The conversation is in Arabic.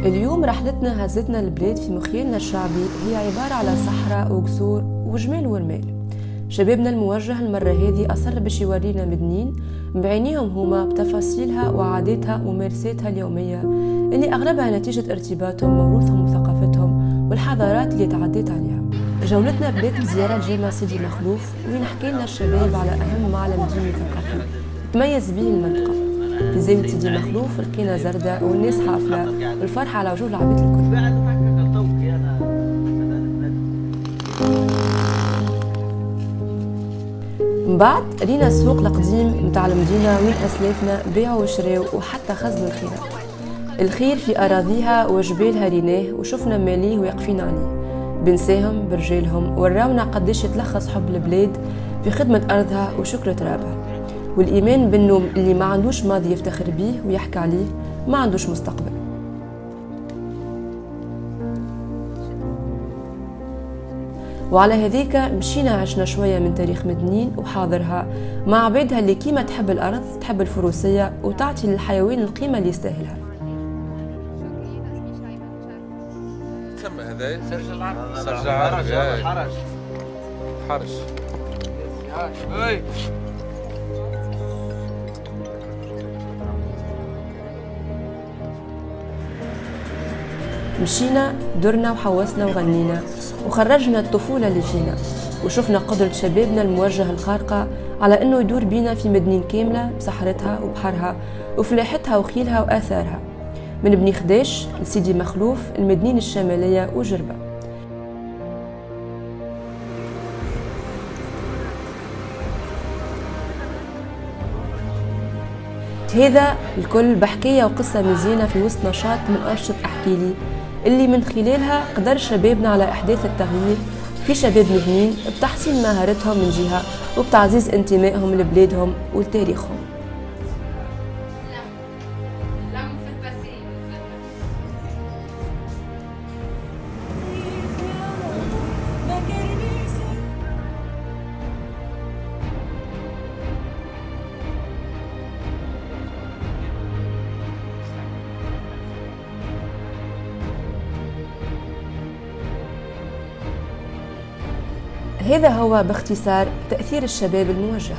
اليوم رحلتنا هزتنا البلاد في مخيلنا الشعبي هي عبارة على صحراء وقصور وجمال ورمال. شبابنا الموجه المرة هذه أصر باش يورينا مدنين بعينيهم هما بتفاصيلها وعاداتها وممارساتها اليومية اللي أغلبها نتيجة ارتباطهم موروثهم وثقافتهم والحضارات اللي تعديت عليها. جولتنا بدات بزيارة جامع سيدي مخلوف وين حكى لنا الشباب على أهم معلم ديني ثقافي تميز به المنطقة. في زاوية سيدي مخلوف لقينا زردة والناس حافلة والفرحة على وجوه العبيد الكل. من بعد رينا السوق القديم متاع المدينة وين أسلافنا باعوا وشراو وحتى خزنوا الخير. الخير في أراضيها وجبالها ريناه وشفنا ماليه واقفين عليه بنساهم برجالهم وراونا قديش يتلخص حب البلاد في خدمة أرضها وشكر ترابها والإيمان بأنه اللي ما عندوش ماضي يفتخر بيه ويحكي عليه ما عندوش مستقبل. وعلى هذيك مشينا عشنا شوية من تاريخ مدنين وحاضرها مع عبيدها اللي كيما تحب الأرض تحب الفروسية وتعطي للحيوان القيمة اللي يستاهلها. ثم هذا سرج العرب حرج مشينا درنا وحوسنا وغنينا وخرجنا الطفولة اللي فينا وشفنا قدرة شبابنا الموجهة الخارقة على أنه يدور بينا في مدنين كاملة بصحرتها وبحرها وفلاحتها وخيلها وآثارها من بني خداش لسيدي مخلوف المدنين الشمالية وجربة. هذا الكل بحكاية وقصة مزيانة في وسط نشاط من أنشطة أحكيلي اللي من خلالها قدر شبابنا على إحداث التغيير في شباب مهنين بتحسين مهارتهم من جهة وبتعزيز انتمائهم لبلادهم ولتاريخهم. هذا هو باختصار تأثير الشباب الموجه.